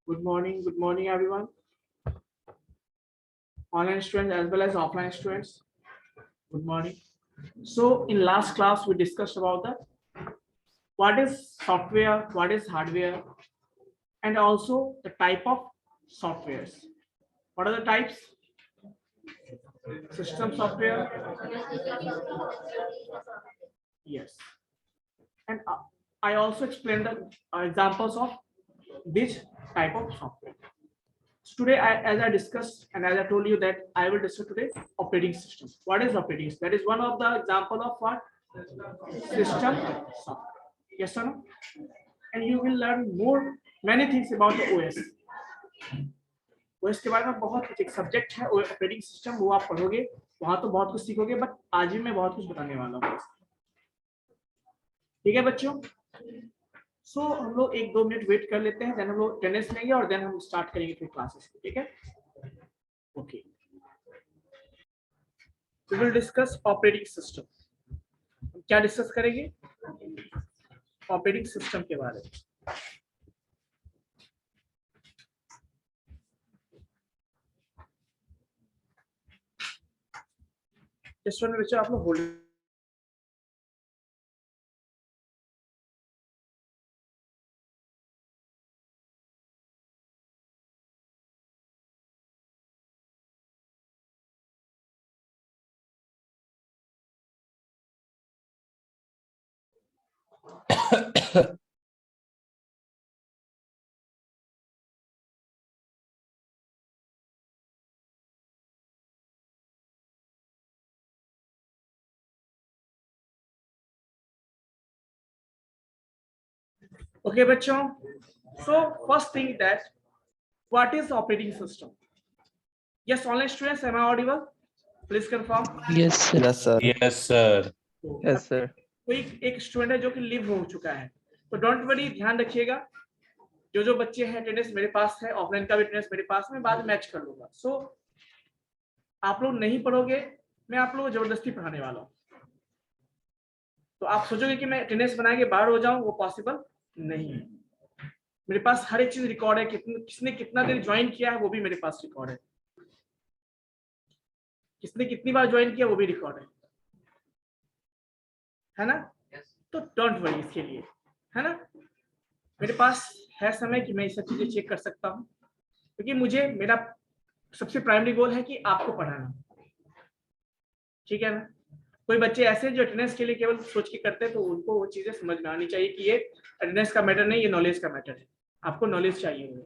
Good morning, everyone. Online students as well as offline students. Good morning. So, in last class, we discussed about the what is software, what is hardware, and also the type of softwares. What are the types? System software. Yes. And I also explained the examples of which type of software. So today, as I discussed and as I told you that I will discuss today operating system. What is operating system? That is one of the example of what? System software. Yes or no? And you will learn more many things about the OS. OS के बारे में बहुत कुछ एक subject है operating system, वो आप पढ़ोगे वहां तो बहुत कुछ सीखोगे, बट आज भी मैं बहुत कुछ बताने वाला हूँ। ठीक है बच्चों? सो हम लोग 1-2 मिनट वेट कर लेते हैं, देन हम लोग अटेंडेंस लेंगे और देन हम स्टार्ट करेंगे फिर क्लासेस। ठीक है? Okay. We will discuss operating system. क्या डिस्कस करेंगे? ऑपरेटिंग सिस्टम के बारे में। इस वन में बच्चों आप लोग होल्ड ओके बच्चों। So first thing that what is operating system? Yes online students, am I audible? Please confirm. Yes, sir. Yes, sir. Yes, sir. Yes, sir. कोई एक स्टूडेंट है जो कि लीव हो चुका है, तो डोंट वरी, ध्यान रखिएगा। जो बच्चे हैं अटेंडेंस मेरे पास है, ऑफलाइन का भी अटेंडेंस मेरे पास में, बाद में मैच कर लूंगा। सो आप लोग नहीं पढ़ोगे, मैं आप लोगों को जबरदस्ती पढ़ाने वाला हूँ। तो आप सोचोगे कि मैं अटेंडेंस बना के बाहर हो जाऊं, वो पॉसिबल नहीं है। मेरे पास हर एक चीज रिकॉर्ड है, किसने कितना देर ज्वाइन किया है वो भी मेरे पास रिकॉर्ड है, किसने कितनी बार ज्वाइन किया वो भी रिकॉर्ड है ना? तो डोंट वरी इसके लिए, है ना? मेरे पास है समय कि मैं ये सब चीजें चेक कर सकता हूँ, क्योंकि मुझे मेरा सबसे प्राइमरी गोल है कि आपको पढ़ाना। ठीक है ना? कोई बच्चे ऐसे जो अटेंडेंस के लिए केवल सोच के करते हैं, तो उनको वो चीजें समझ में आनी चाहिए कि ये अटेंडेंस का मैटर नहीं, ये नॉलेज का मैटर है। आपको नॉलेज चाहिए।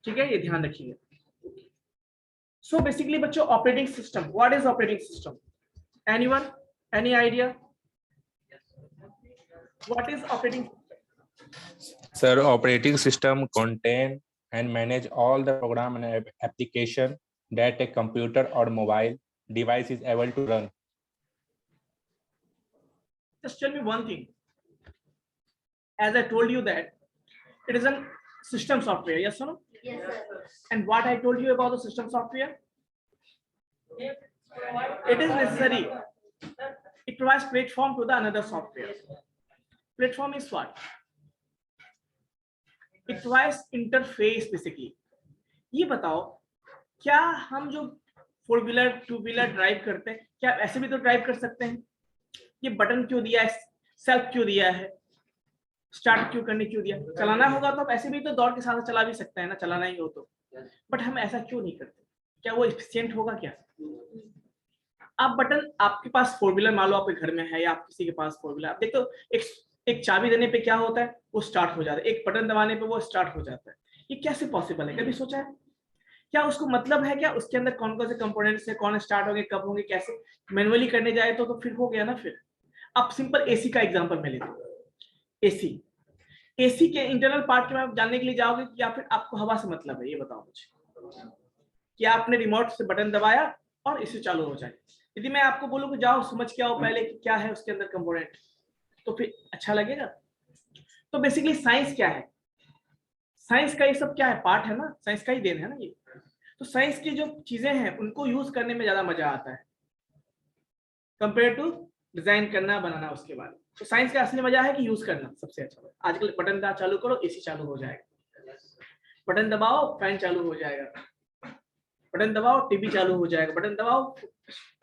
ठीक है, ये ध्यान रखिएगा। सो बेसिकली बच्चों, operating system, what is operating system? Anyone, any idea what is operating? Sir, operating system contain and manage all the program and application that a computer or mobile device is able to run. Just tell me one thing. As I told you that it is a system software, yes or no? Yes, sir. And what I told you about the system software? It is necessary. It provides platform to the another software. Platform is what? It provides interface basically. ये बताओ, क्या हम जो 4 wheeler 2 wheeler drive करते हैं, क्या ऐसे भी तो ड्राइव कर सकते हैं? ये बटन क्यों दिया है, सेल्फ क्यों दिया है, स्टार्ट क्यों करने क्यों दिया? चलाना होगा तो आप ऐसे भी तो दौड़ के साथ चला भी सकते हैं ना, चलाना ही हो तो। बट हम ऐसा क्यों नहीं करते? क्या वो एफिशिएंट होगा क्या? आप बटन, आपके पास 4 व्हीलर मान लो आपके घर में है, या आप किसी के पास 4 व्हीलर, आप देखो एक चाबी देने पे क्या होता है, वो स्टार्ट हो जाता है, एक बटन दबाने पे वो स्टार्ट हो जाता है। ये कैसे पॉसिबल है? कभी सोचा है? क्या उसको मतलब है क्या उसके अंदर कौन कौन से कंपोनेंट्स है, कौन स्टार्ट होंगे, कब होंगे, कैसे? मैनुअली करने जाए तो फिर हो गया ना। फिर अब सिंपल एसी का एग्जांपल मैं लेता हूं। एसी के इंटरनल पार्ट के में जानने के लिए जाओगे, या फिर आपको हवा से मतलब है? ये बताओ मुझे कि आपने रिमोट से बटन दबाया और एसी चालू हो जाए। यदि मैं आपको बोलूं कि जाओ समझ के आओ पहले कि क्या है उसके अंदर कंपोनेंट, तो फिर अच्छा लगेगा? तो बेसिकली साइंस क्या है? साइंस का ये सब क्या है? पार्ट है ना, साइंस का ही देन है ना ये। तो साइंस की जो चीजें हैं उनको यूज करने में ज्यादा मजा आता है कंपेयर टू डिजाइन करना, बनाना उसके बाद। तो साइंस का असली मजा है कि यूज करना सबसे अच्छा है। आजकल बटन चालू करो, एसी चालू हो जाएगा। बटन दबाओ फैन चालू हो जाएगा, बटन दबाओ टीवी चालू हो जाएगा, बटन दबाओ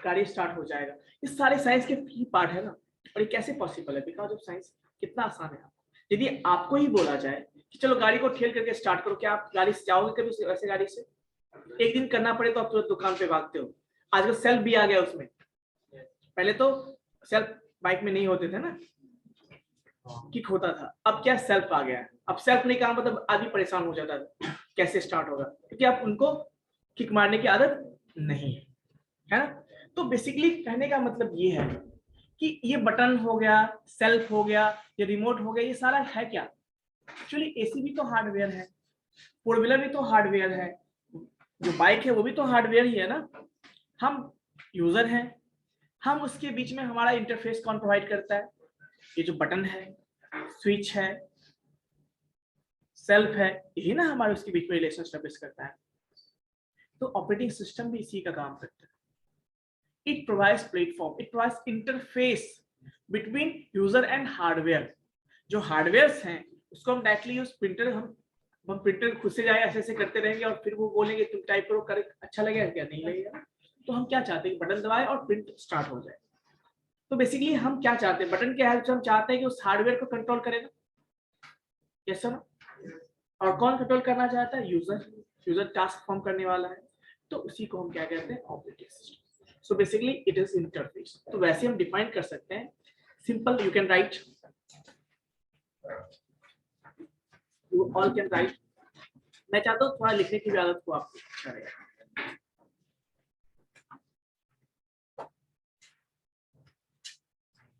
गाड़ी स्टार्ट हो जाएगा। ये सारे साइंस के ही पार्ट है ना। और ये कैसे पॉसिबल है? Because of science. कितना आसान है। यदि आपको ही बोला जाए कि चलो गाड़ी को ठेल करके स्टार्ट करो, क्या आप गाड़ी से जाओगे कभी वैसे गाड़ी से? एक दिन करना पड़े तो आप तुरंत दुकान पे भागते हो। आजकल सेल्फ भी आ गया उसमें, पहले तो सेल्फ बाइक में नहीं होते थे ना, किक होता था। अब क्या सेल्फ आ गया है। अब सेल्फ नहीं काम मतलब आदमी परेशान हो जाता था कैसे स्टार्ट होगा, क्योंकि आप उनको किक मारने की आदत नहीं है ना। तो बेसिकली कहने का मतलब ये है कि ये बटन हो गया, सेल्फ हो गया, ये रिमोट हो गया, ये सारा है क्या? एक्चुअली एसी भी तो हार्डवेयर है, फोर व्हीलर भी तो हार्डवेयर है, जो बाइक है वो भी तो हार्डवेयर ही है ना। हम यूजर हैं, हम उसके बीच में हमारा इंटरफेस कौन प्रोवाइड करता है? ये जो बटन है, स्विच है, सेल्फ है, यही ना हमारे उसके बीच में रिलेशन स्टैब्लिश करता है। तो ऑपरेटिंग सिस्टम भी इसी का काम करता है। It provides platform, it provides interface between user and hardware. जो हार्डवेयर्स हैं उसको हम डायरेक्टली उस प्रिंटर हम प्रिंटर खुद से जाए ऐसे ऐसे करते रहेंगे और फिर वो बोलेंगे तुम टाइप करो, कर अच्छा लगेगा क्या? नहीं लगेगा। तो हम क्या चाहते हैं कि बटन दबाए और प्रिंट स्टार्ट हो जाए। तो बेसिकली हम क्या चाहते हैं? बटन के हेल्प से हम चाहते हैं कि उस हार्डवेयर को कंट्रोल करेगा। Yes sir. और कौन कंट्रोल करना चाहता है? यूजर। यूजर टास्क परफॉर्म करने वाला है, तो उसी को हम क्या कहते हैं? Operating system. So basically it is interface. तो वैसे हम डिफाइन कर सकते हैं, simple, you can write, you all can write. मैं चाहता हूँ थोड़ा लिखने की भी आदत को आपको अच्छा रहेगा।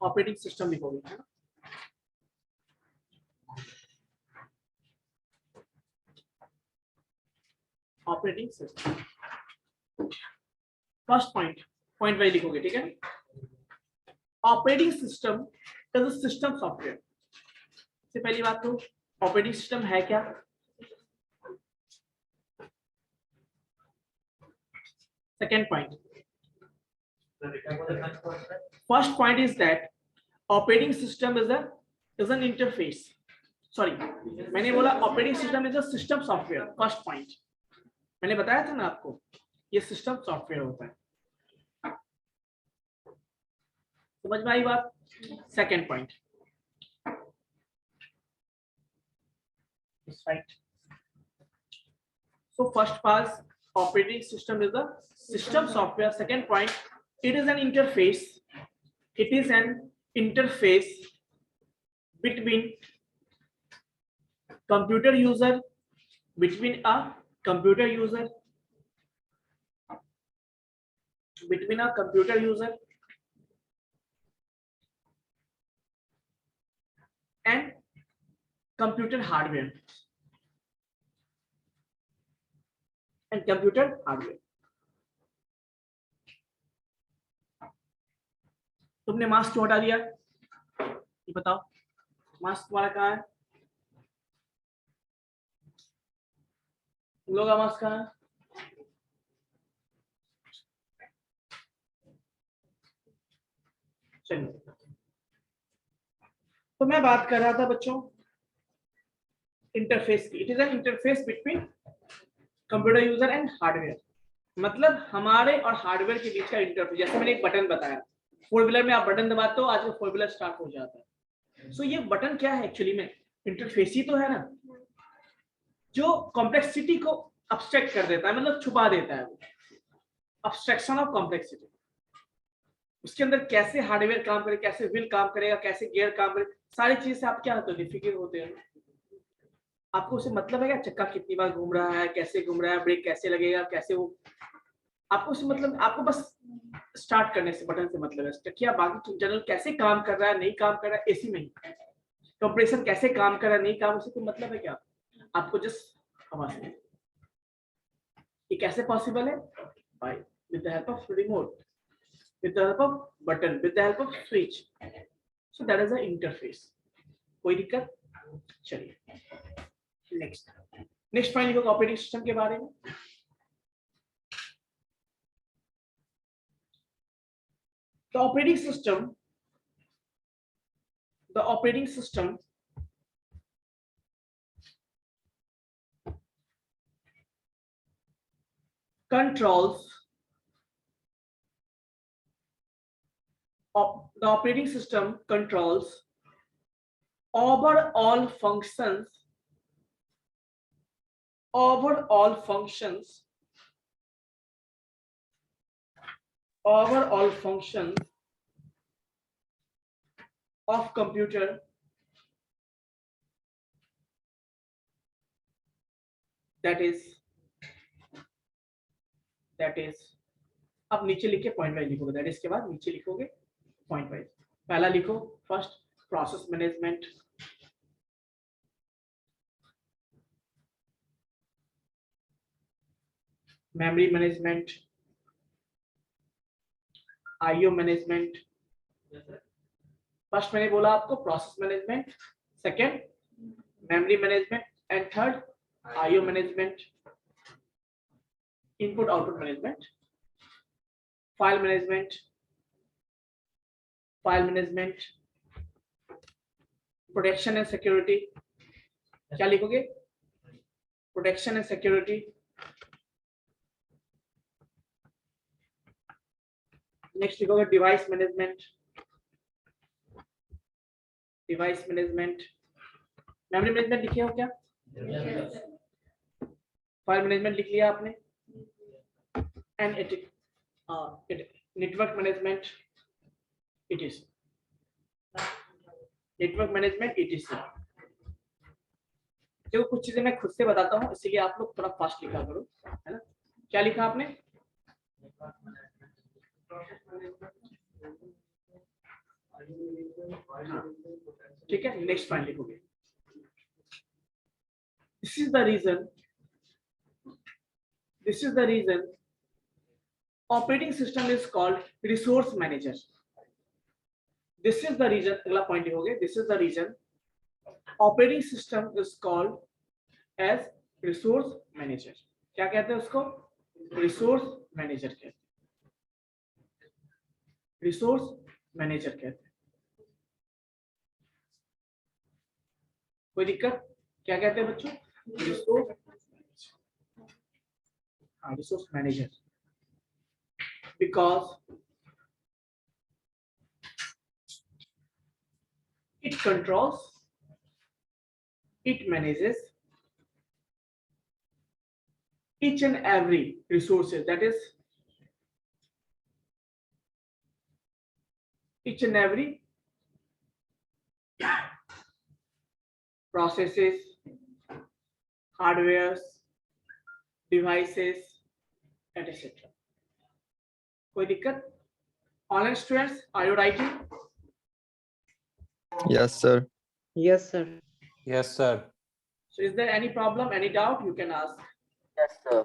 ऑपरेटिंग सिस्टम लिखोगे है ना। Operating system first point wise लिखोगे, ठीक है। Operating system is a system software. से पहली बात तो ऑपरेटिंग सिस्टम है क्या? Second point, first point is that operating system is an interface. Sorry, मैंने बोला operating system is a system software. First point मैंने बताया था ना आपको, ये सिस्टम सॉफ्टवेयर होता है। समझ में आई बात? Second point, right. So first part, operating system is the system software. Second point, it is an interface. It is an interface between computer user, between a computer user, between a computer user and computer hardware. And computer hardware. तुमने mask क्यों हटा दिया? ये बताओ, mask तुम्हारा कहाँ है? तुम लोग का मास्क कहाँ है? चलिए, तो मैं बात कर रहा था बच्चों इंटरफेस की। It is an interface between computer user and hardware. मतलब हमारे और हार्डवेयर के बीच का इंटरफेस। जैसे मैंने एक बटन बताया, फोर व्हीलर में आप बटन दबाते हो, आज फोर व्हीलर स्टार्ट हो जाता है। सो ये बटन क्या है एक्चुअली में? इंटरफेस ही तो है ना, जो कॉम्प्लेक्सिटी को अब्स्ट्रैक्ट कर देता है, मतलब छुपा देता है। Abstraction of complexity. उसके अंदर कैसे हार्डवेयर काम करे, कैसे व्हील काम करेगा, कैसे गियर काम करे, सारी चीज से आप क्या होते हो? निफिकिर होते हैं। आपको उससे मतलब है क्या? चक्का कितनी बार घूम रहा है, कैसे घूम रहा है, ब्रेक कैसे लगेगा, कैसे वो, आपको उससे मतलब, आपको बस स्टार्ट करने से बटन से मतलब है। चक्किया बाकी जनरल कैसे काम कर रहा है, नहीं काम कर रहा है, एसी में कंप्रेसर कैसे काम कर रहा है, नहीं काम, उससे कोई मतलब है क्या? आपको जस्ट हवा से। ये कैसे पॉसिबल है? By with the help of remote, with the help of button, with the help of switch. So that is the interface. कोई दिक्कत? चलिए नेक्स्ट पॉइंट लिखो ऑपरेटिंग सिस्टम के बारे में। The operating system controls the operating system controls overall functions of computer that is अब नीचे लिखे पॉइंट वाइज लिखोगे, दैट इज के बाद नीचे लिखोगे पॉइंट वाइज। पहला लिखो first process management, memory management, IO management. First मैंने बोला आपको process management, second memory management and third IO management, input output management, file management, protection and security. क्या लिखोगे? Protection and security. नेक्स्ट लिखोगे device management, memory management लिखे हो क्या? File management लिख लिया आपने, एंड नेटवर्क मैनेजमेंट etc। देखो कुछ चीजें मैं खुद से बताता हूँ, इसीलिए आप लोग थोड़ा फास्ट लिखा करो, है ना। क्या लिखा आपने? ठीक है, नेक्स्ट पॉइंट लिखोगे। This is the reason operating system is called resource manager. This is the reason, अगला पॉइंट लिखोगे, this is the reason operating system is called as resource manager. क्या कहते हैं उसको? रिसोर्स मैनेजर कहते हैं, रिसोर्स मैनेजर कहते हैं। कोई दिक्कत? क्या कहते हैं बच्चों? Resource manager, because it controls, it manages each and every resources, that is each and every processes, hardwares, devices, etc। कोई दिक्कत? Online students, are you writing? Yes, sir. Yes, sir. Yes, sir. So is there any problem, any doubt? You can ask. Yes, sir.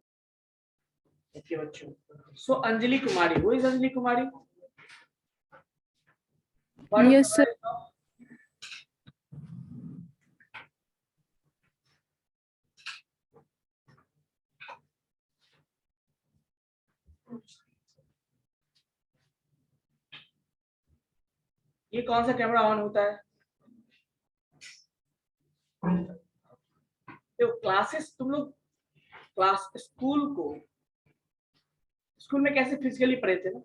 Okay, bachcho. So Anjali Kumari, who is Anjali Kumari? Yes, sir. ये कौन सा camera on होता है? तो classes तुम लोग school में कैसे फिजिकली पढ़े थे ना,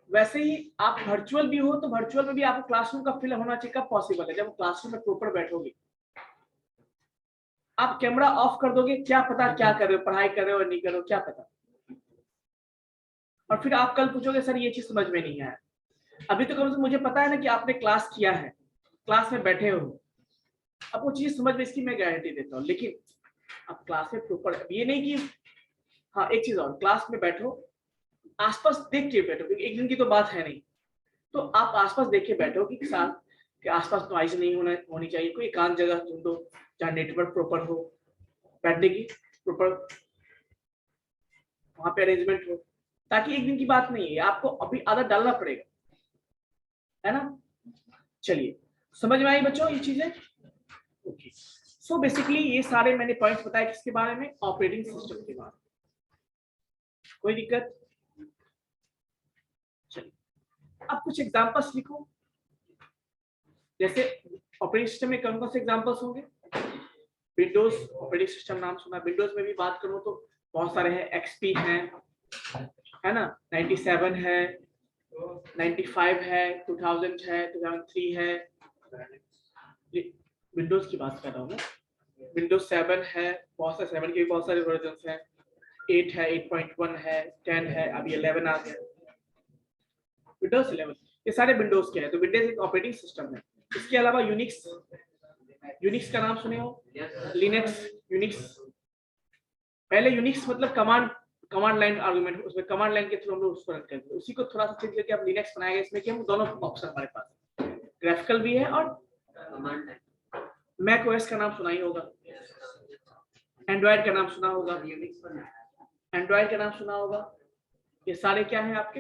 वैसे ही आप वर्चुअल भी हो तो वर्चुअल में भी आपको क्लासरूम का फील होना चाहिए। कब पॉसिबल है? जब क्लासरूम में प्रॉपर बैठोगे। आप कैमरा ऑफ कर दोगे, क्या पता क्या कर रहे हो, पढ़ाई कर रहे हो या नहीं कर रहे हो, क्या पता। और फिर आप कल पूछोगे सर ये चीज समझ में नहीं आया। अभी तो कम से मुझे पता है ना कि आपने क्लास किया है, क्लास में बैठे हो, अब वो चीज समझ में, इसकी मैं गारंटी देता हूँ। लेकिन अब क्लास में प्रॉपर, ये नहीं कि हाँ एक चीज और, क्लास में बैठो, आसपास देख के बैठो, क्योंकि एक दिन की तो बात है नहीं। तो आप आसपास देख के बैठो कि साथ के आसपास नॉइज नहीं होनी चाहिए, कोई एकांत जगह ढूंढो दो जहाँ नेटवर्क प्रॉपर हो, बैठने की प्रॉपर वहां पे अरेंजमेंट हो, ताकि एक दिन की बात नहीं है, आपको अभी आदत डालना पड़ेगा, है ना। चलिए, समझ में आई बच्चों ये चीजें? ओके। सो बेसिकली ये सारे मैंने पॉइंट्स बताए किसके बारे में? ऑपरेटिंग सिस्टम के बारे में। कोई दिक्कत? चलिए, अब कुछ एग्जांपल्स लिखो। जैसे ऑपरेटिंग सिस्टम में कौन कौन से एग्जांपल्स होंगे? विंडोज ऑपरेटिंग सिस्टम नाम सुना, विंडोज में भी बात करूं तो बहुत सारे हैं, एक्सपी हैं, है ना, 97 है, 95 है, 2000 है, 2003 है, विंडोज की बात कर रहा हूँ मैं। विंडोज 7 है, बहुत सारे 7 के भी बहुत सारे वर्जन्स हैं, 8 है, 8.1 है, 10 है, अभी 11 आ गया, विंडोज 11, ये सारे विंडोज के हैं। तो विंडोज एक ऑपरेटिंग सिस्टम है। इसके अलावा यूनिक्स, यूनिक्स का नाम सुने हो, लिनक्स, यूनिक्स। पहले यूनिक्स मतलब कमांड लाइन आर्गुमेंट, उसमें कमांड लाइन के थ्रू हम लोग उसको रन करते हैं। उसी को थोड़ा सा चेंज करके अब लिनक्स बनाया गया, इसमें कि हम दोनों ऑप्शन हमारे पास, ग्राफिकल भी है और कमांड लाइन। मैक ओएस का नाम सुना ही होगा, एंड्रॉइड का नाम सुना होगा, एंड्रॉइड का नाम सुना होगा। ये सारे क्या है आपके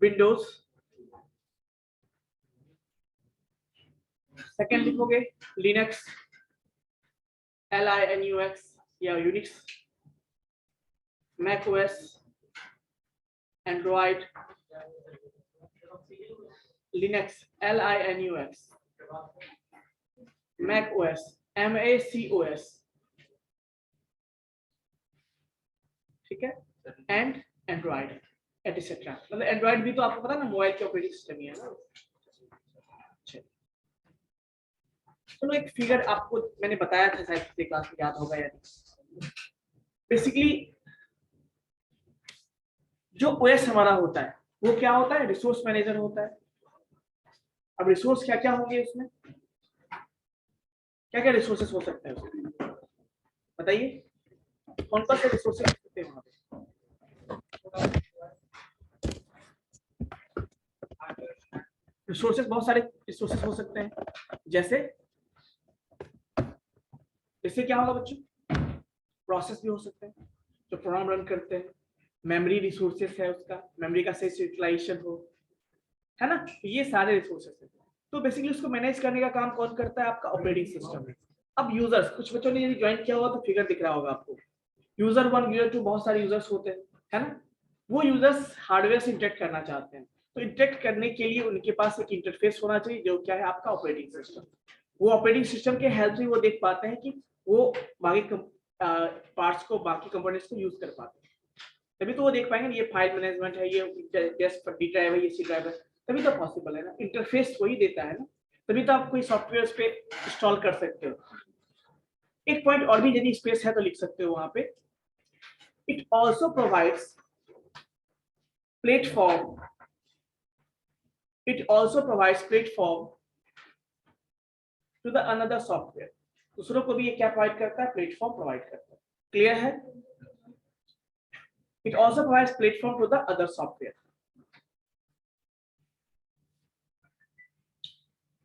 विंडोज। सेकंड लिखोगे लिनक्स, LINUX या Unix, Mac OS, Android, Linux, LINUX, Mac OS, MACOS, ठीक है, एंड एंड्रॉइड एटसेट्रा। मतलब एंड्रॉइड भी तो आपको पता है ना, मोबाइल के ऑपरेटिंग सिस्टम ही है ना। चलो एक फिगर आपको मैंने बताया था, शायद पिछले क्लास में याद होगा या नहीं। बेसिकली जो ओएस हमारा होता है वो क्या होता है, रिसोर्स मैनेजर होता है। अब रिसोर्स क्या क्या होंगे उसमें, क्या क्या रिसोर्सेस हो सकते हैं उसमें बताइए, कौन कौन से रिसोर्सेस हो सकते हैं वहां पे। रिसोर्सेस बहुत सारे रिसोर्सेस हो सकते हैं, जैसे इससे क्या होगा बच्चों, प्रोसेस भी हो सकते हैं जो प्रोग्राम रन करते हैं, मेमोरी रिसोर्सेस है उसका, मेमोरी का सही यूटिलाइजेशन हो, है ना, ये सारे रिसोर्सेस हैं। तो बेसिकली उसको मैनेज करने का काम कौन करता है, आपका ऑपरेटिंग सिस्टम है। अब यूजर्स, कुछ बच्चों ने यदि ज्वाइन किया होगा तो फिगर दिख रहा होगा आपको, यूजर 1, यूजर 2, बहुत सारे यूजर्स होते हैं, है ना। वो यूजर्स हार्डवेयर से इंटरेक्ट करना चाहते हैं, तो इंटरेक्ट करने के लिए उनके पास एक इंटरफेस होना चाहिए जो क्या है आपका ऑपरेटिंग सिस्टम। वो ऑपरेटिंग सिस्टम के हेल्प से वो देख पाते हैं कि वो बाकी पार्ट्स को, बाकी कंपोनेंट्स को यूज कर पाते हैं, तभी तो वो देख पाएंगे ये फाइल मैनेजमेंट है, ये डेस्क डी ड्राइव है, ये सी ड्राइव है, तभी तो पॉसिबल है ना, इंटरफेस वही देता है ना, तभी तो आप कोई सॉफ्टवेयर पे इंस्टॉल कर सकते हो। एक पॉइंट और भी यदि स्पेस है तो लिख सकते हो वहां पे, it also provides platform, it also provides platform to the another software, दूसरों को भी ये क्या प्रोवाइड करता है, प्लेटफॉर्म प्रोवाइड करता है। क्लियर है, it also provides platform to the other software।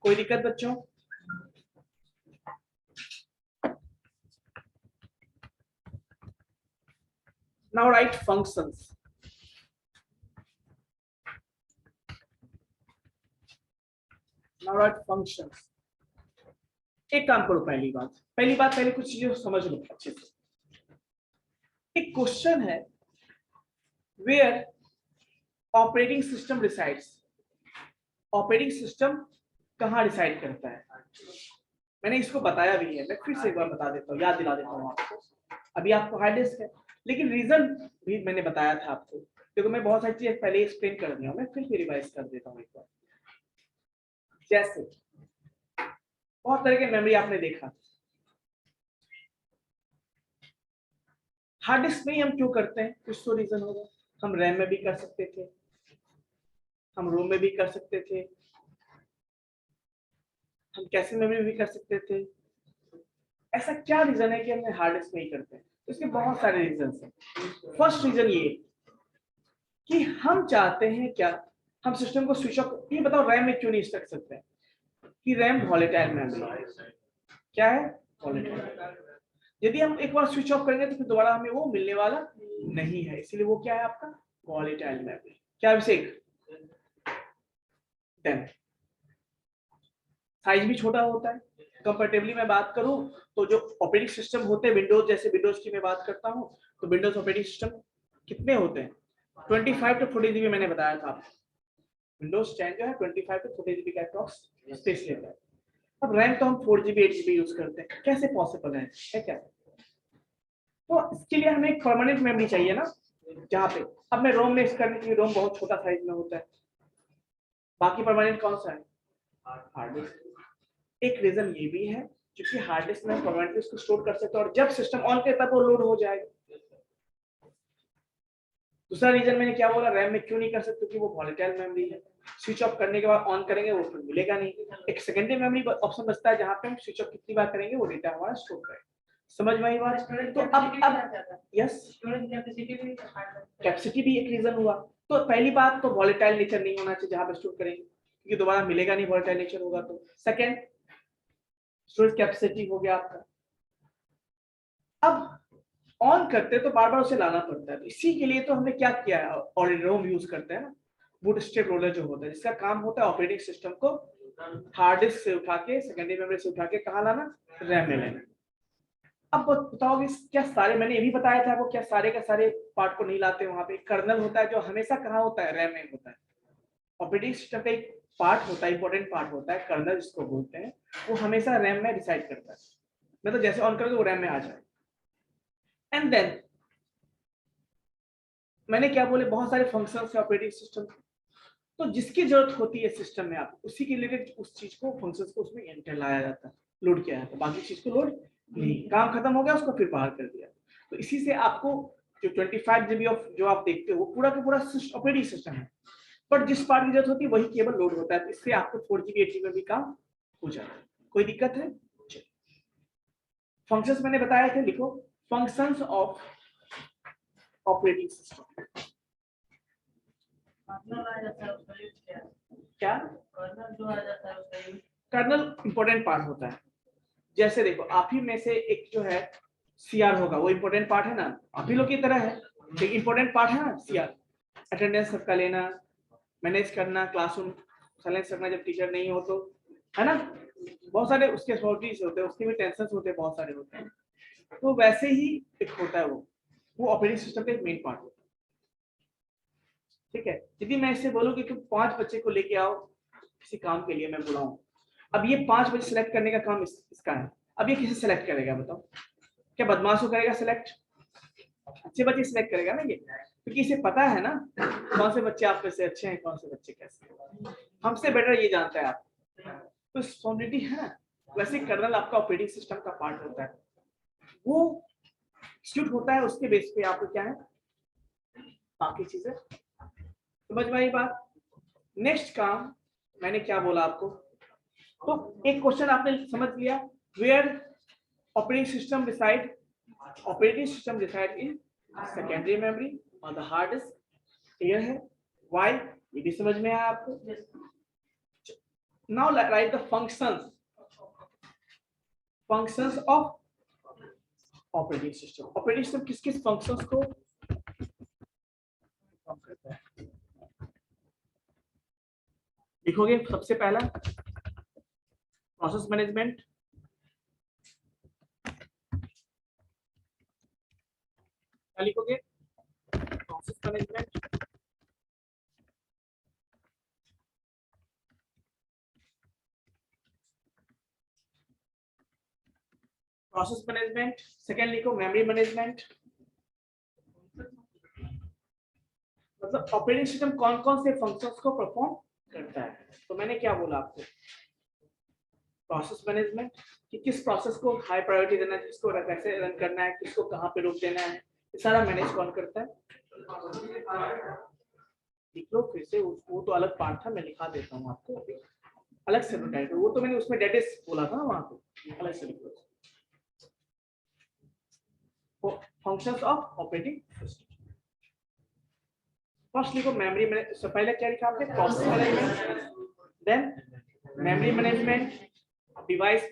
कोई दिक्कत बच्चों, now write functions, now write functions। एक काम करो, पहली बात पहले कुछ चीजें समझ लो अच्छे से। एक क्वेश्चन है, where operating system resides, operating system कहाँ रिसाइड करता है। मैंने इसको बताया भी है, मैं फिर से एक बार बता देता हूँ, याद दिला देता हूँ आपको। अभी आपको हार्ड डिस्क है, लेकिन रीजन भी मैंने बताया था आपको, क्योंकि मैं बहुत सारी चीजें पहले एक्सप्लेन कर दिया, मैं फिर रिवाइज कर देता हूँ एक बार। जैसे बहुत तरह के मेमोरी आपने देखा, हार्ड डिस्क में ही हम क्यों करते हैं, कुछ तो रीजन होगा। हम रैम में भी कर सकते थे, हम रोम में भी कर सकते थे, हम कैसे मेमोरी भी कर सकते थे। ऐसा क्या रीजन है कि हम हार्ड डिस्क में ही करते हैं, इसके बहुत सारे रीजन हैं। फर्स्ट रीजन ये कि हम चाहते हैं क्या, हम सिस्टम को स्विच ऑफ, ये बताओ रैम में क्यों नहीं रख सकते हैं, कि रैम वॉलेटाइल मेमोरी क्या है, वॉलेटाइल। यदि हम एक बार स्विच ऑफ करेंगे तो फिर दोबारा हमें वो मिलने वाला नहीं है, इसलिए वो क्या है आपका वॉलेटाइल मेमोरी। क्या अभिषेक, साइज भी छोटा होता है। कंपैरेटिवली मैं बात करूं तो जो ऑपरेटिंग सिस्टम होते हैं विंडोज, जैसे विंडोज की मैं बात करता हूं तो विंडोज ऑपरेटिंग सिस्टम कितने होते हैं, 25 to 40 GB मैंने बताया था आपको। विंडोज 10 जो है 25 to 40 GB का अप्रॉक्स स्पेस लेता है। अब रैम तो हम 4 GB 8 GB यूज करते हैं, कैसे पॉसिबल है क्या। तो इसके लिए हमें एक परमानेंट मेमोरी चाहिए ना, जहाँ पे अब मैं रोम में इस करने के लिए रोम बहुत छोटा साइज में होता है, बाकी परमानेंट कौन सा है, हार्ड डिस्क। एक रीजन ये भी है क्योंकि हार्ड डिस्क में परमानेंटली उसको स्टोर कर सकते हैं और जब सिस्टम ऑन करता है तो लोड हो जाएगा। दूसरा रीजन मैंने क्या बोला, रैम में क्यों नहीं कर सकते, क्योंकि वो वॉलेटाइल मेमोरी है, स्विच ऑफ करने के बाद ऑन करेंगे वो फिर मिलेगा नहीं। एक सेकेंडरी मेमोरी ऑप्शन बचता है जहां पे हम स्विच ऑफ कितनी बार करेंगे वो डेटा हमारा स्टोर करेगा। समझ में आई बात? तो अब यस, कैपेसिटी भी एक रीजन हुआ। तो पहली बात तो वॉलेटाइल नेचर नहीं होना चाहिए जहां पे स्टोर करेंगे, क्योंकि दोबारा मिलेगा नहीं वॉलेटाइल नेचर होगा तो। सेकेंड, स्टोरेज कैपेसिटी हो गया आपका। अब ऑन करते तो बार बार उसे लाना पड़ता है, तो इसी के लिए तो हमने क्या किया है, ऑलरेडी रोम यूज करते हैं ना, बूटस्ट्रैप लोडर जो होता है, जिसका काम होता है ऑपरेटिंग सिस्टम को हार्ड डिस्क से उठा के, सेकेंडरी मेमोरी से उठा के कहाँ लाना, रैम में लेना। अब बताओगे क्या सारे, मैंने ये भी बताया था आपको, क्या सारे का सारे पार्ट को नहीं लाते, वहां पे कर्नल होता है जो हमेशा कहाँ होता है, रैम में होता है। ऑपरेटिंग सिस्टम का एक पार्ट होता है, इंपॉर्टेंट पार्ट होता है कर्नल जिसको बोलते हैं, वो हमेशा रैम में डिसाइड करता है, मतलब जैसे ऑन करोगे वो रैम में आ जाए। एंड देन मैंने क्या बोले, बहुत सारे फंक्शंस है ऑपरेटिंग सिस्टम, तो जिसकी जरूरत होती है सिस्टम में आप उसी के रिलेटेड उस चीज को, फंक्शंस को उसमें एंटर लाया जाता है, लोड किया जाता है, बाकी चीज को लोड नहीं, काम खत्म हो गया उसको फिर बाहर कर दिया। तो इसी से आपको जो 25 GB ऑफ जो आप देखते हो वो पूरा का पूरा ऑपरेटिंग सिस्टम है, बट जिस पार्ट की जरूरत होती है वही केवल लोड होता है, तो इससे आपको 4 GB 8 GB में भी काम हो जाता है। कोई दिक्कत है? फंक्शंस मैंने बताया थे, लिखो फंक्शंस ऑफ ऑपरेटिंग सिस्टम। क्या कर्नल इंपॉर्टेंट पार्ट होता है, जैसे देखो आप ही में से एक जो है सीआर होगा, वो इंपॉर्टेंट पार्ट है ना, आप ही लोग की तरह है, एक इंपॉर्टेंट पार्ट है ना सीआर, अटेंडेंस सबका लेना, मैनेज करना, क्लासरूम साइलेंस करना जब टीचर नहीं हो तो, है ना, बहुत सारे उसके रिस्पॉन्सिबिलिटीज होते हैं, उसके भी टेंशन होते हैं, बहुत सारे होते हैं। तो वैसे ही एक होता है वो ऑपरेटिंग सिस्टम का एक मेन पार्ट होता है। ठीक है, यदि मैं इससे बोलूँ कि तुम 5 बच्चे को लेके आओ किसी काम के लिए, मैं बुलाऊं, अब ये 5 बच्चे सिलेक्ट करने का काम इसका है, अब ये किसे सिलेक्ट करेगा बताओ, क्या बदमाश को करेगा सिलेक्ट? अच्छे बच्चे सिलेक्ट करेगा ना ये, क्योंकि इसे पता है ना कौन से बच्चे आप में से अच्छे हैं, कौन से बच्चे कैसे, हमसे बेटर ये जानता है आप, तो रिस्पॉन्सिबिलिटी है ना। वैसे कर्नल आपका ऑपरेटिंग सिस्टम का पार्ट होता है, वो एक्सक्यूट होता है, उसके बेस पे आपको क्या है बाकी चीजें। समझ में आई बात? नेक्स्ट काम मैंने क्या बोला आपको, तो एक क्वेश्चन आपने समझ लिया, where operating system decide, operating system decide in secondary memory और द हार्ड डिस्क, क्लियर है? व्हाई, ये भी समझ में आया आपको? Now write the functions of operating system. Operating system किस किस फंक्शंस को करता है, लिखोगे सबसे पहला प्रोसेस मैनेजमेंट, क्या लिखोगे, process management, process management. Second लिखो मेमोरी मैनेजमेंट, मतलब ऑपरेटिंग सिस्टम कौन कौन से फंक्शंस को परफॉर्म करता है। तो मैंने क्या बोला आपको, प्रोसेस मैनेजमेंट, कि किस प्रोसेस को हाई प्रायोरिटी देना है, किसको कैसे रन करना है, किसको कहाँ पे रोक देना है, ये सारा मैनेज कौन करता है। लिख लो फिर से, वो तो अलग पार्ट था, मैं लिखा देता हूँ आपको अभी अलग से बताया, वो तो मैंने उसमें डेटा बोला था ना वहां पे, अलग से लिख लो। Functions of operating system, first लिखो मेमोरी मैनेजमेंट, so पहले क्या लिखा आपने, process management, then memory management, device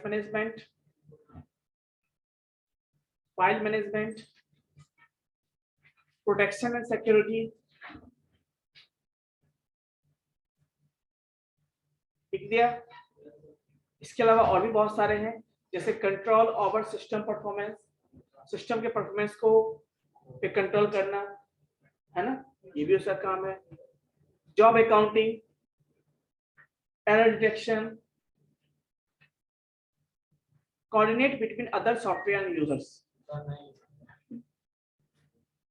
management, file management, protection and security, लिख दिया। इसके अलावा और भी बहुत सारे हैं, जैसे control over system performance, system के परफॉर्मेंस को पे कंट्रोल करना, है ना, ये भी उसका काम है। Job accounting, error detection, coordinate between other software and users.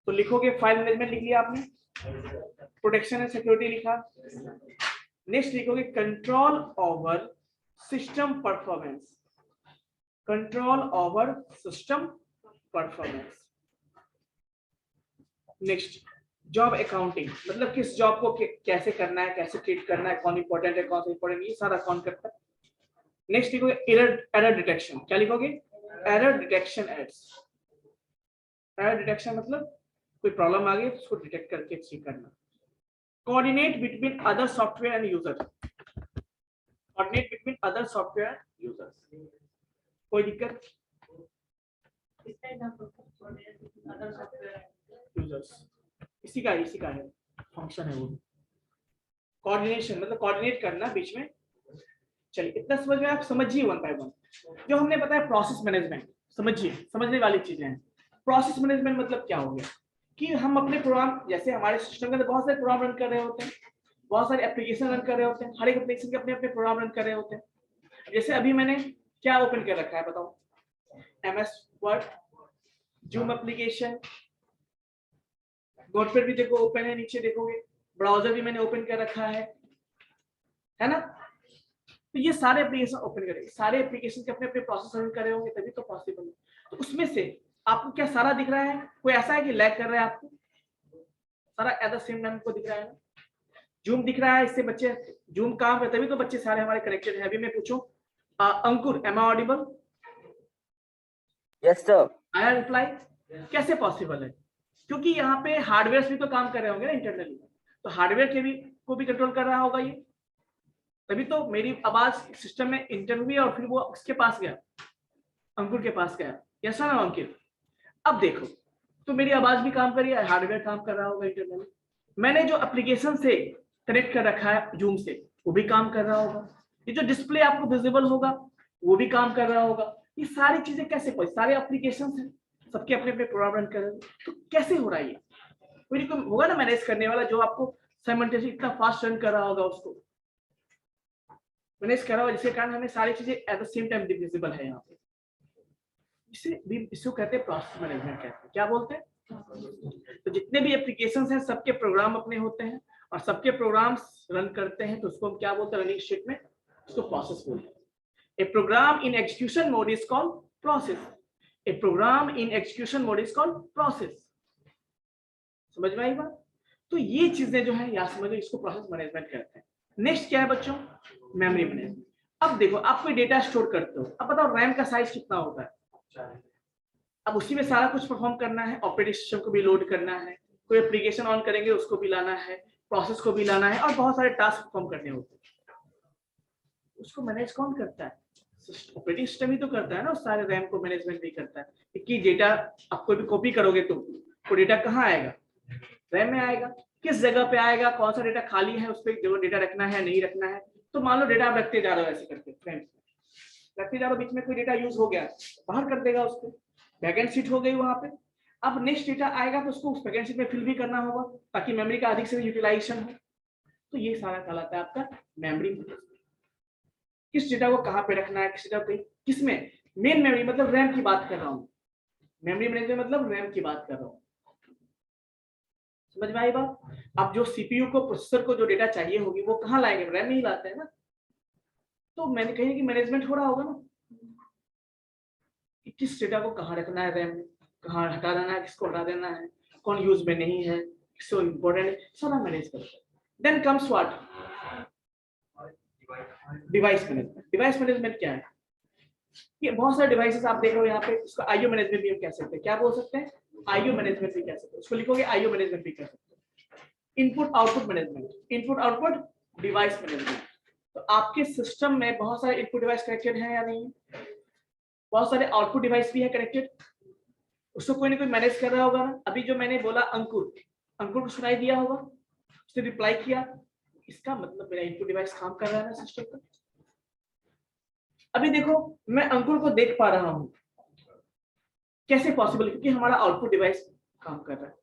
तो लिखोगे फाइल मैनेजमेंट लिख लिया आपने, प्रोटेक्शन एंड सिक्योरिटी लिखा, नेक्स्ट लिखोगे control over system performance, control over system performance. Next job accounting, मतलब किस जॉब को कैसे करना है, कैसे ट्रीट करना है, कौन इंपॉर्टेंट है कौन सा इंपॉर्टेंट, ये सारा कौन करता है। नेक्स्ट लिखोगे एरर डिटेक्शन, क्या लिखोगे, error detection aids. Error detection मतलब कोई प्रॉब्लम आ गई तो उसको डिटेक्ट करके ठीक करना। Coordinate between other software and user, coordinate between other software and users. कोई दिक्कत, यूजर्स इसी का है फंक्शन है वो। कोऑर्डिनेशन मतलब कोऑर्डिनेट करना बीच में। चलिए इतना समझ में, आप समझिए वन बाय वन। जो हमने बताया प्रोसेस मैनेजमेंट, समझिए, समझने वाली चीजें हैं। प्रोसेस मैनेजमेंट मतलब क्या हो गया कि हम अपने प्रोग्राम, जैसे हमारे सिस्टम के अंदर बहुत सारे प्रोग्राम रन कर रहे होते हैं, बहुत सारे एप्लीकेशन रन कर रहे होते हैं, हर एक एप्लीकेशन के अपने अपने प्रोग्राम रन कर रहे होते हैं। जैसे अभी मैंने क्या ओपन कर रखा है बताओ, MS word, zoom application, notepad भी देखो ओपन है, नीचे देखोगे ब्राउजर भी मैंने ओपन कर रखा है ना। तो ये सारे एप्लीकेशन ओपन करेंगे, सारे एप्लीकेशन के अपने अपने प्रोसेस रन कर रहे होंगे तभी तो पॉसिबल है। तो उसमें से आपको क्या सारा दिख रहा है, कोई ऐसा है कि लैग कर रहा है आपको, सारा एट द सेम टाइम को दिख रहा है ना। जूम दिख रहा है, इससे बच्चे जूम काम है तभी तो बच्चे सारे हमारे कनेक्टेड है। अभी मैं पूछूं Ankur, am I audible? Yes sir. आया रिप्लाई? कैसे पॉसिबल है, क्योंकि यहाँ पे हार्डवेयर भी तो काम कर रहे होंगे ना इंटरनली, तो हार्डवेयर के भी को भी कंट्रोल कर रहा होगा ये, तभी तो मेरी आवाज सिस्टम में इंटर हुई और फिर वो उसके पास गया, अंकुर के पास गया। यस ना अंकित? अब देखो तो मेरी आवाज भी काम कर रही है, हार्डवेयर काम कर रहा होगा इंटरनली। मैंने जो एप्लीकेशन से कनेक्ट कर रखा है जूम से, वो भी काम कर रहा होगा। ये जो डिस्प्ले आपको विजिबल होगा वो भी काम कर रहा होगा। ये सारी चीजें कैसे, कोई सारे एप्लीकेशन हैं, सबके अपने अपने प्रोग्राम रन कर रहे हैं, तो कैसे हो रहा है ये? कोई होगा ना मैनेज करने वाला जो आपको साइमल्टेनियसली इतना फास्ट रन कर रहा होगा, उसको मैनेज कर रहा होगा, जिसके कारण हमें सारी चीजें at the same time visible है यहाँ पे। इसको कहते हैं प्रोसेस मैनेजमेंट कहते हैं। क्या बोलते हैं? तो जितने भी एप्लीकेशंस हैं सबके प्रोग्राम अपने होते हैं और सबके प्रोग्राम्स रन करते हैं, तो उसको हम क्या बोलते हैं रनिंग स्टेट में? उसको प्रोसेस बोलते हैं। A program in execution mode is called process. A program in execution mode is called process. समझ में आई बात? तो ये चीजें जो है याद समझो, इसको प्रोसेस मैनेजमेंट कहते हैं। नेक्स्ट क्या है बच्चों? Memory management. अब देखो आप कोई डेटा स्टोर करते हो, अब बताओ रैम का साइज कितना होता है? अब उसी में सारा कुछ परफॉर्म करना है, ऑपरेटिंग सिस्टम को भी लोड करना है, कोई एप्लीकेशन ऑन करेंगे उसको भी लाना है, प्रोसेस को भी लाना है और बहुत सारे टास्क परफॉर्म करने होते हैं। उसको मैनेज कौन करता है? ऑपरेटिंग सिस्टम ही तो करता है ना, उस सारे रैम को मैनेजमेंट भी करता है कि डेटा आप कोई भी कॉपी करोगे तो डेटा कहाँ आएगा? रैम में आएगा। किस जगह पे आएगा, कौन सा डेटा खाली है, उस पर जो डेटा रखना है नहीं रखना है। तो मान लो डेटा आप रखते जा रहे हो ऐसे करके, रखते जा रहे हो, बीच में कोई डेटा यूज हो गया, बाहर कर देगा उसको, बैकएंड शीट हो गई वहां पे। अब नेक्स्ट डेटा आएगा तो उसको उस बैकएंड शीट में फिल भी करना होगा ताकि मेमोरी का अधिक से यूटिलाइजेशन हो। तो ये सारा कहलाता है आपका मेमोरी। किस डेटा को कहाँ पे रखना है, किस डेटा पे, किसमें, मेन मेमोरी मतलब रैम की बात कर रहा हूँ। मेमोरी मैनेजमेंट मतलब रैम की बात कर रहा हूँ। समझ में आई बात? अब जो सीपीयू को, प्रोसेसर को जो डेटा चाहिए होगी वो कहाँ लाएंगे? रैम में ही लाते हैं ना। तो मैंने कही कि मैनेजमेंट हो रहा होगा ना कि किस डेटा को कहाँ रखना है, रैम में कहाँ हटा देना है, किसको हटा देना है, कौन यूज में नहीं है, किसको इम्पोर्टेंट है, सारा मैनेज करते हैं। Then comes what? Device management. Device management क्या है? ये बहुत सारे डिवाइसेस आप देख रहे हो यहाँ पे, इसको आईओ मैनेजमेंट भी हम कह सकते हैं। क्या बोल सकते हैं? आईओ मैनेजमेंट भी कह सकते हैं। उसको लिखोगे आईओ मैनेजमेंट भी कह सकते हैं। Input output management, input output device management. तो आपके सिस्टम में बहुत सारे इनपुट डिवाइस कनेक्टेड हैं या नहीं? बहुत सारे आउटपुट डिवाइस भी है कनेक्टेड, उसको कोई ना कोई मैनेज कर रहा होगा ना। अभी जो मैंने बोला अंकुर, अंकुर को सुनाई दिया होगा, उसने रिप्लाई किया, इसका मतलब मेरा इनपुट डिवाइस काम कर रहा है ना सिस्टम पर। अभी देखो मैं अंकुर को देख पा रहा हूं, कैसे पॉसिबल? क्योंकि हमारा आउटपुट डिवाइस काम कर रहा है।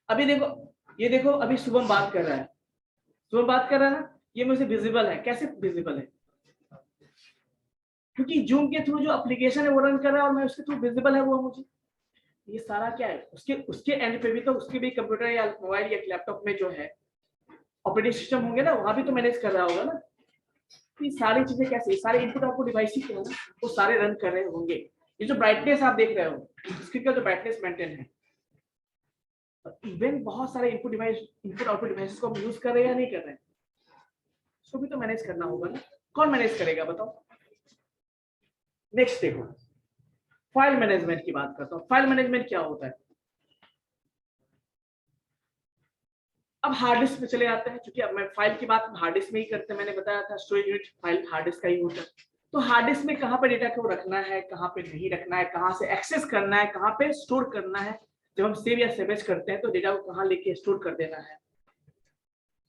अभी देखो, ये देखो अभी शुभम बात कर रहा है, शुभम बात कर रहा है ना, ये मुझे विजिबल है। कैसे विजिबल है? क्योंकि जूम के थ्रू जो एप्लीकेशन है वो रन कर रहा है और मैं उसके थ्रू विजिबल है वो मुझे, ये सारा क्या है उसके उसके एंड पे भी तो उसके भी कंप्यूटर या मोबाइल या लैपटॉप में जो है ऑपरेटिंग सिस्टम होंगे ना, वहां भी तो मैनेज कर रहा होगा ना। तो ये सारी चीजें कैसे, सारे इनपुट आउटपुट डिवाइस ही क्यों ना वो सारे रन कर रहे होंगे। ये जो ब्राइटनेस आप देख रहे हो स्क्रीन का जो ब्राइटनेस मेंटेन है, इवन बहुत सारे input device input output devices को हम यूज कर रहे हैं या नहीं कर रहे हैं, उसको भी तो मैनेज करना होगा ना। कौन मैनेज करेगा बताओ। नेक्स्ट देखो, फाइल मैनेजमेंट की बात करता हूँ। फाइल मैनेजमेंट क्या होता है। अब हार्ड डिस्क पे चले आते हैं, क्योंकि अब मैं फाइल की बात हार्ड डिस्क में ही करते हैं, मैंने बताया था storage unit file hard disk का ही होता है। तो हार्ड डिस्क में कहाँ पे डेटा को रखना है, कहाँ पे नहीं रखना है, कहाँ से एक्सेस करना है, कहाँ पे स्टोर करना है, जब हम सेव या सेवेज करते हैं तो डेटा को कहाँ लेके स्टोर कर देना है,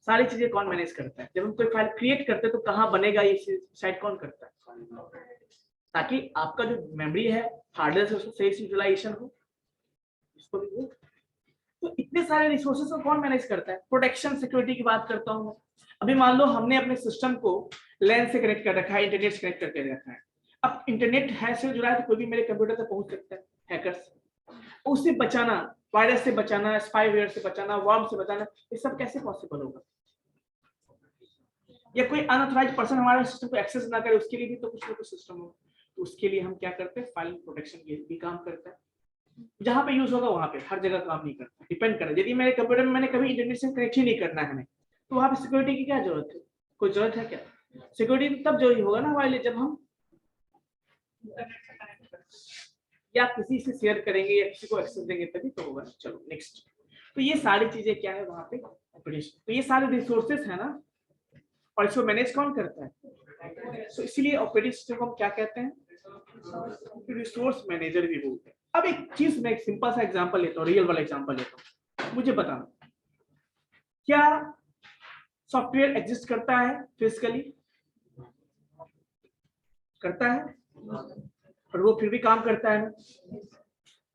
सारी चीजें कौन मैनेज करता है। जब हम कोई फाइल क्रिएट करते हैं तो कहाँ बनेगा ये साइड कौन करता है, ताकि आपका जो मेमोरी है हार्ड डिस्क उसको सही से यूटिलाइजेशन हो, इसको भी हो। तो इतने सारे रिसोर्सेज को कौन मैनेज करता है। प्रोटेक्शन सिक्योरिटी की बात करता हूँ मैं। अभी मान लो हमने अपने सिस्टम को लैन से कनेक्ट कर रखा है, इंटरनेट से कनेक्ट करके रखा है। अब इंटरनेट है से जुड़ा है तो कोई भी मेरे कंप्यूटर तक पहुंच सकता है, हैकर्स। उससे बचाना, वायरस से बचाना, स्पाईवेयर से बचाना, वर्म से बचाना, ये सब कैसे पॉसिबल होगा। या कोई अनऑथराइज्ड पर्सन हमारे सिस्टम को एक्सेस ना करे, उसके लिए भी तो कुछ ना कुछ सिस्टम हो। तो उसके लिए हम क्या करते हैं, फाइल प्रोटेक्शन ये भी काम करता है। जहां पे यूज होगा वहां पे, हर जगह काम नहीं करता, डिपेंड करे। यदि मेरे कंप्यूटर में मैंने कभी इंटरनेट से कनेक्ट ही नहीं करना है हमें, तो वहां पे सिक्योरिटी की क्या जरूरत है, कोई जरूरत है क्या। सिक्योरिटी तब जरूरी होगा ना हमारे लिए जब हम या किसी से शेयर करेंगे या किसी को एक्सेस देंगे तभी तो होगा। चलो नेक्स्ट। तो ये सारी चीजें क्या है वहां पे ऑपरेशन, तो ये सारे रिसोर्सेस है ना, और इसको मैनेज कौन करता है। तो इसीलिए ऑपरेटिंग सिस्टम को हम क्या कहते हैं, रिसोर्स मैनेजर भी बोलते हैं। अब एक चीज मैं एक सिंपल सा एग्जांपल लेता हूँ, रियल वाला एग्जांपल लेता हूँ। मुझे बताना, क्या सॉफ्टवेयर एग्जिस्ट करता है फिजिकली, करता है, और वो फिर भी काम करता है ना।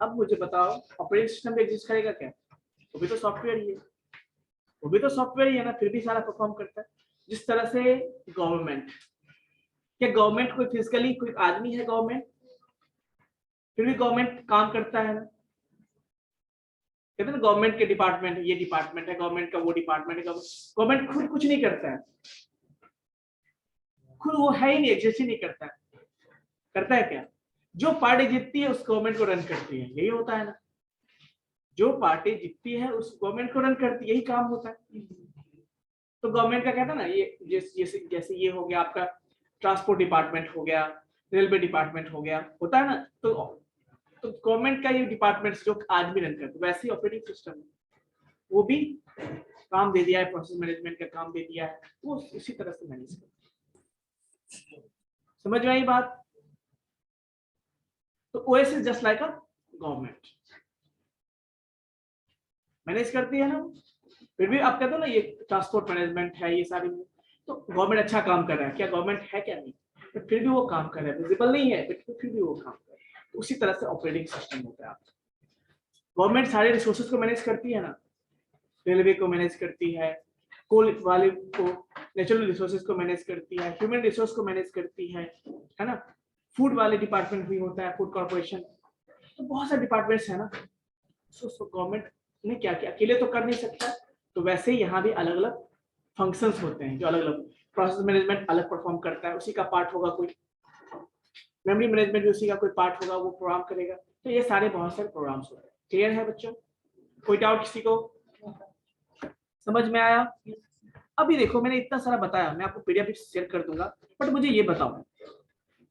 अब मुझे बताओ ऑपरेटिंग सिस्टम भी एग्जिस्ट करेगा क्या, वो भी तो सॉफ्टवेयर ही है, वो भी तो सॉफ्टवेयर ही है ना, फिर भी सारा परफॉर्म करता है। जिस तरह से गवर्नमेंट, क्या गवर्नमेंट कोई फिजिकली कोई आदमी है गवर्नमेंट, फिर भी गवर्नमेंट काम करता है ना। कहते हैं ना गवर्नमेंट के डिपार्टमेंट, ये डिपार्टमेंट है गवर्नमेंट का, वो डिपार्टमेंट है, गवर्नमेंट खुद कुछ नहीं करता है, खुद वो है ही नहीं, एग्जिस्ट ही नहीं करता है। करता है क्या, जो पार्टी जीतती है उस गवर्नमेंट को रन करती है, यही होता है ना। जो पार्टी जीतती है उस गवर्नमेंट को रन करती है, यही काम होता है। तो गवर्नमेंट का कहता है ना, ये जैसे जैसे ये हो गया आपका ट्रांसपोर्ट डिपार्टमेंट हो गया, रेलवे डिपार्टमेंट हो गया, होता है ना। तो गवर्नमेंट का ये डिपार्टमेंट जो आदमी रन करते, वैसे ही ऑपरेटिंग सिस्टम है, वो भी काम दे दिया है, प्रोसेस मैनेजमेंट का काम दे दिया है, वो उसी तरह से मैनेज करते। समझ में आई बात। तो OS is just like a government, manage करती है ना। फिर भी आप कहते हो ना ये ट्रांसपोर्ट मैनेजमेंट है, ये सारी, तो गवर्नमेंट अच्छा काम कर रहा है क्या, गवर्नमेंट है क्या नहीं, तो फिर भी वो काम कर रहा है, विजिबल नहीं है बट फिर भी वो काम कर रहा है। तो उसी तरह से ऑपरेटिंग सिस्टम होता है आपका। गवर्नमेंट सारे रिसोर्सेज को मैनेज करती है ना, रेलवे को मैनेज करती है, कोल वाले को, नेचुरल रिसोर्सेज को मैनेज करती है, ह्यूमन रिसोर्स को मैनेज करती है ना। फूड वाले डिपार्टमेंट भी होता है, फूड कॉर्पोरेशन, तो बहुत सारे डिपार्टमेंट्स है ना। सो गवर्नमेंट ने क्या किया, अकेले तो कर नहीं सकता, तो वैसे ही यहाँ भी अलग अलग फंक्शंस होते हैं जो अलग अलग, प्रोसेस मैनेजमेंट अलग परफॉर्म करता है, उसी का पार्ट होगा कोई, मेमोरी मैनेजमेंट भी उसी का कोई पार्ट होगा, वो प्रोग्राम करेगा। तो ये सारे बहुत सारे प्रोग्राम्स होते हैं। क्लियर है बच्चों, कोई डाउट किसी को, समझ में आया। अभी देखो मैंने इतना सारा बताया, मैं आपको पीडीएफ शेयर कर दूंगा, बट मुझे ये बताओ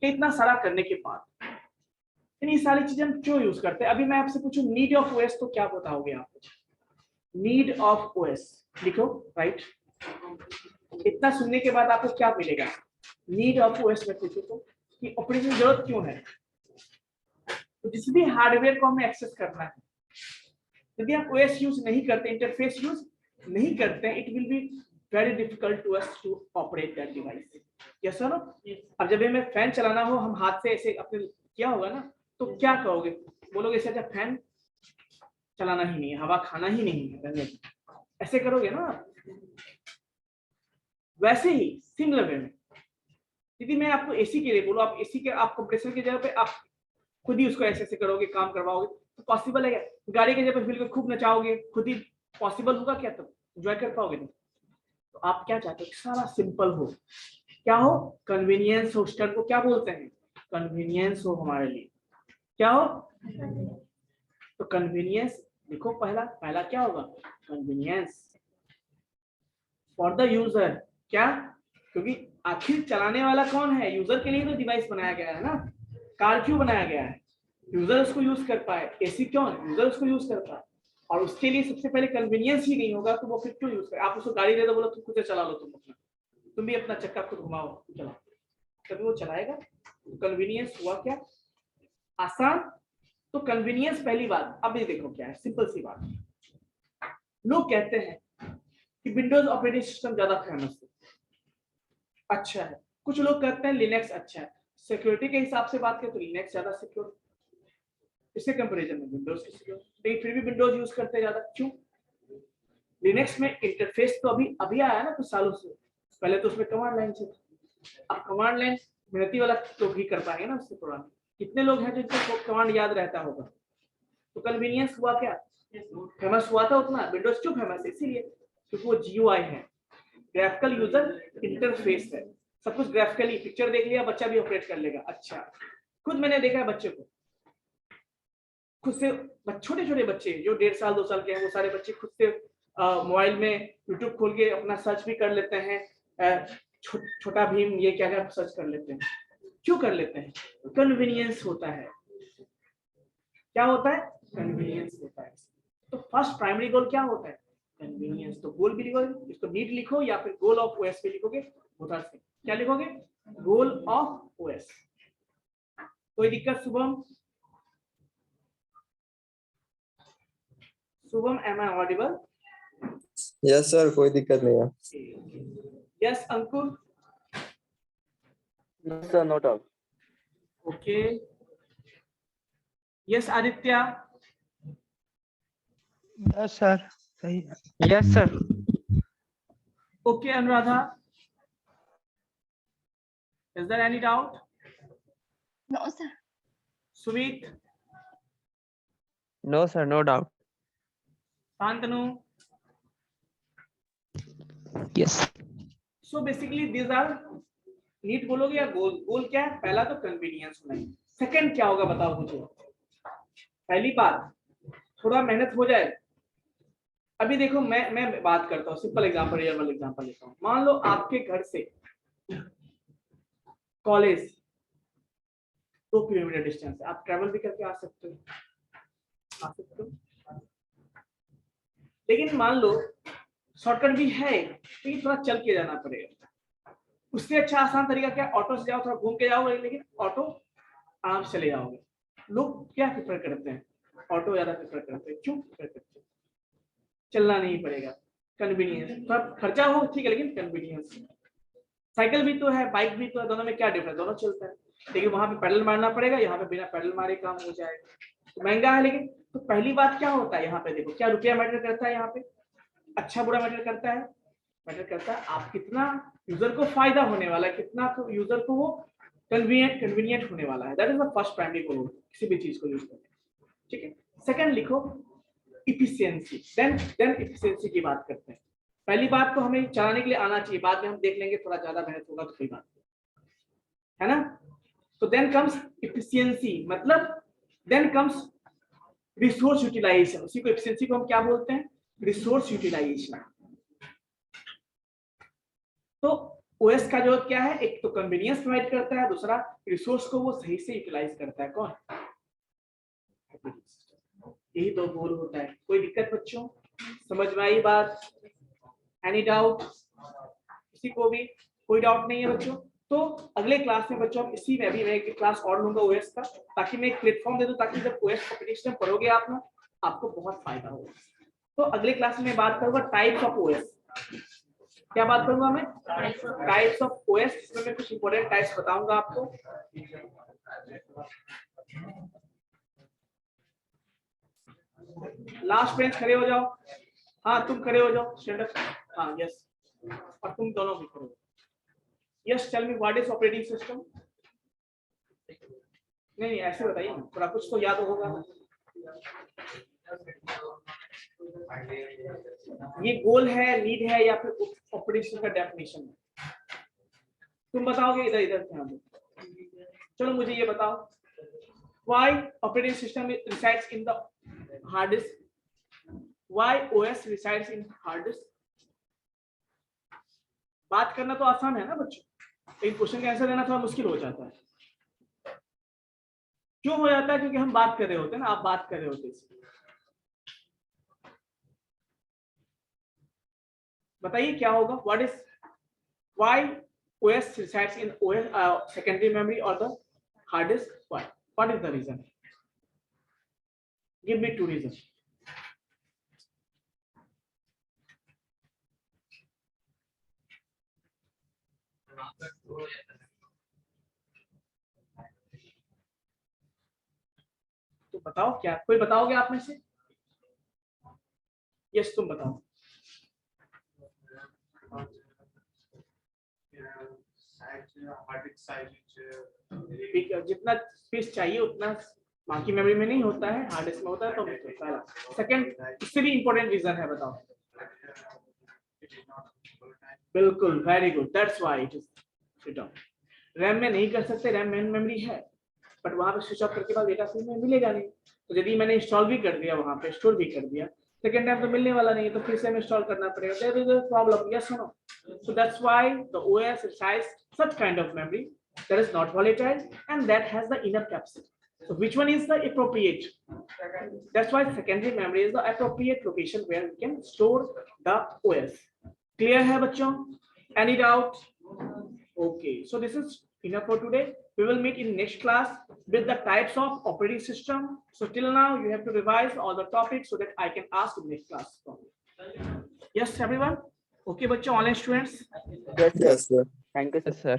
कि इतना सारा करने के बाद ये सारी चीजें हम क्यों यूज करते हैं। अभी मैं आपसे पूछूं नीड ऑफ ओएस, तो क्या बताओगे आप। नीड ऑफ ओएस लिखो, राइट। इतना सुनने के बाद आपको क्या मिलेगा, नीड ऑफ ओएस में पूछो तो कि ऑपरेशन जरूरत क्यों है। तो जिस भी हार्डवेयर को हमें एक्सेस करना है, यदि आप ओएस यूज नहीं करते, इंटरफेस यूज नहीं करते, it will be very difficult to us to operate that device. Yes और नो। अब जब हमें फैन चलाना हो, हम हाथ से ऐसे अपने किया होगा ना, तो क्या कहोगे, बोलोगे ऐसे अच्छा फैन चलाना ही नहीं है, हवा खाना ही नहीं है, ऐसे करोगे ना। वैसे ही सिमिलर वे में यदि मैं आपको एसी के लिए बोलूं, आप एसी के आप कंप्रेसर की जगह पे आप खुद ही उसको ऐसे करोगे, काम करवाओगे, तो पॉसिबल है क्या? गाड़ी की जगह पे बिल्कुल खूब नचाओगे, खुद ही पॉसिबल होगा क्या? तब एंजॉय कर पाओगे नहीं। तो आप क्या चाहते हो? सारा सिंपल हो, क्या हो? कन्वीनियंस हो। स्टड को क्या बोलते हैं? कन्वीनियंस हो हमारे लिए। क्या हो? तो कन्वीनियंस देखो, पहला क्या होगा? Convenience for the user. क्या? क्योंकि आखिर चलाने वाला कौन है? यूजर के लिए तो डिवाइस बनाया गया है ना। कार क्यों बनाया गया है? यूजर उसको यूज कर पाए। एसी क्यों? यूजर उसको यूज कर पाए। और उसके लिए सबसे पहले कन्वीनियंस ही नहीं होगा तो वो फिर क्यों यूज करे? आप उसको गाड़ी दे दो, बोलो तुम खुद से चला लो, तुम भी अपना चक्का खुद घुमाओ, चलाओ, तभी वो चलाएगा। कन्वीनियंस हुआ क्या? आसान। तो कन्वीनियंस पहली बात। अब ये देखो क्या है, सिंपल सी बात। लोग कहते हैं कि विंडोज ऑपरेटिंग सिस्टम ज्यादा फेमस है, अच्छा है। कुछ लोग कहते हैं लिनक्स अच्छा है। सिक्योरिटी के हिसाब से बात करें तो लिनक्स ज्यादा सिक्योर इसके कंपैरिजन में विंडोज की सिक्योर, लेकिन फिर भी विंडोज यूज करते हैं ज्यादा। क्यों? लिनक्स में इंटरफेस तो अभी अभी आया ना कुछ सालों से, पहले तो उसमें कमांड लाइन से था। अब कमांड लाइन मेहनती वाला तो भी कर पाएंगे ना उससे प्रोग्राम। कितने लोग हैं जिनको कमांड याद रहता होगा? तो कन्वीनियंस हुआ क्या? फेमस हुआ था उतना। विंडोज क्यों फेमस है? इसीलिए क्योंकि वो जीयूआई है, ग्राफिकल यूजर इंटरफेस है। सब कुछ ग्राफिकली, पिक्चर देख लिया बच्चा भी ऑपरेट कर लेगा। अच्छा, खुद मैंने देखा है बच्चे को, खुद से छोटे छोटे बच्चे जो 1.5 साल 2 साल के हैं, वो सारे बच्चे खुद से मोबाइल में यूट्यूब खोल के अपना सर्च भी कर लेते हैं। छोटा भीम, ये क्या क्या सर्च कर लेते हैं। क्यों कर लेते हैं? कन्वीनियंस होता है। क्या होता है? कन्वीनियंस होता है। तो फर्स्ट प्राइमरी गोल क्या होता है? कन्वीनियंस। तो गोल भी लिखो, इसको नीट लिखो या फिर गोल ऑफ ओएस पे लिखोगे, बोथ से। क्या लिखोगे? Goal of OS. कोई दिक्कत? Shubham, Shubham, am I audible? Yes sir, कोई दिक्कत नहीं है। Yes Ankur? No, sir, no doubt. Okay. Yes Aditya? Yes sir, सही है। Yes, sir. Okay Anuradha? Is there any doubt? No, sir. Sumit? No, sir, no doubt. Shantanu? Yes so basically these are, neat बोलोगे या गोल? गोल क्या है? पहला तो कन्वीनियंस होना है। सेकंड क्या होगा बताओ मुझे? पहली बात, थोड़ा मेहनत हो जाए। अभी देखो मैं बात करता हूँ, simple example, real world example लेता हूँ। मान लो आपके घर से कॉलेज 2 किलोमीटर डिस्टेंस है, आप ट्रेवल भी करके आ सकते हो, लेकिन मान लो शॉर्टकट भी है लेकिन थोड़ा चल के जाना पड़ेगा। उससे अच्छा आसान तरीका क्या? ऑटो से जाओ, थोड़ा घूम के जाओगे, लेकिन ऑटो आराम से चले जाओगे। लोग क्या प्रेफर करते हैं? ऑटो ज्यादा प्रेफर करते हैं। क्यों प्रेफर करते हैं? चलना नहीं पड़ेगा, कन्वीनियंस। थोड़ा खर्चा हो ठीक है, लेकिन कन्वीनियंस। साइकिल भी तो है, बाइक भी तो है, दोनों में क्या डिफरेंस? दोनों चलता है, लेकिन वहां पे पैडल मारना पड़ेगा, यहाँ पे बिना पैडल मारे काम हो जाएगा। तो महंगा है लेकिन। तो पहली बात क्या होता है यहाँ पे? देखो क्या रुपया मैटर करता है यहाँ पे? अच्छा बुरा मैटर करता है? मैटर करता है आप कितना यूजर को फायदा होने वाला है, कितना यूजर को वो कन्वीनियंट होने वाला है। That is the first primary goal किसी भी चीज को यूज करने। ठीक है। सेकंड लिखो इफिशियंसी। देन इफिशियंसी की बात करते हैं। पहली बात तो हमें चलाने के लिए आना चाहिए, बाद में हम देख लेंगे, थोड़ा ज्यादा मेहनत होगा तो कोई बात नहीं, है ना। तो देन कम्स इफिशियंसी, मतलब देन कम्स रिसोर्स यूटिलाइजेशन। उसी को इफिशियंसी को हम क्या बोलते हैं? Resource utilisation. तो ओएस का जो क्या है? एक तो कन्वीनियंस प्रोवाइड करता है, दूसरा रिसोर्स को वो सही से यूटिलाइज करता है। कौन? यही तो गोल होता है। कोई दिक्कत बच्चों? समझ में आई बात? Any doubt? किसी को भी कोई डाउट नहीं है बच्चों? तो अगले क्लास में बच्चों हम इसी में भी मैं एक क्लास और लूंगा ओएस का, ताकि मैं एक प्लेटफॉर्म दे दूं, ताकि जब ओएस ऑपरेटिंग सिस्टम पढ़ोगे आप ना, आपको बहुत फायदा होगा। तो अगले क्लास में बात करूंगा टाइप्स ऑफ ओएस। क्या बात करूंगा मैं? Types of OS. इसमें मैं कुछ इंपॉर्टेंट टाइप्स बताऊंगा आपको। लास्ट बेंच खड़े हो जाओ। हाँ तुम खड़े हो जाओ, स्टैंड अप। हाँ यस, और तुम दोनों भी खड़े हो। Yes tell me what is operating system. नहीं ऐसे बताइए ना, थोड़ा कुछ तो याद होगा। ये गोल है, नीड है, या फिर ऑपरेटिंग का डेफिनेशन है? तुम बताओगे, इधर इधर ध्यान दो। चलो मुझे ये बताओ, why operating system resides in the hard disk? Why OS resides in hard disk? बात करना तो आसान है ना बच्चों, लेकिन क्वेश्चन का आंसर देना थोड़ा मुश्किल हो जाता है। क्यों हो जाता है? क्योंकि हम बात कर रहे होते हैं ना, आप बात कर रहे होते हैं। बताइए क्या होगा? What is why OS resides in OS secondary memory or the hard disk? Why? What is the reason? Give me two reasons. तो बताओ, क्या कोई बताओगे आप में से? यस तुम बताओ। जितना स्पेस चाहिए उतना बाकी मेमोरी में नहीं होता है, हार्ड डिस्क में होता है। तो पहला। सेकंड, इससे भी इंपॉर्टेंट रीजन है, बताओ। बिल्कुल, very good, that's why it is RAM में नहीं कर सकते, रैम मेन मेमोरी है, बट वहां पे स्विच ऑफ करके बाद डेटा फ्रेम में मिलेगा नहीं। तो यदि मैंने इंस्टॉल भी कर दिया, वहां पे स्टोर भी कर दिया, सेकंड टाइम तो मिलने वाला नहीं है, तो फिर से हमें इंस्टॉल करना पड़ेगा। There is a problem, yes और no? So that's why the OS resides such kind of memory that is not volatile and that has the enough capacity. So which one is the appropriate? That's why secondary memory is the appropriate location where we can store the OS. Clear है बच्चों? Any doubt? Okay, so this is enough for today. We will meet in next class with the types of operating system. So till now you have to revise all the topics so that I can ask in next class. Yes everyone? Okay बच्चों, online students? Yes, sir. Thank you, sir.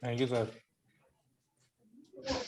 Thank you, sir.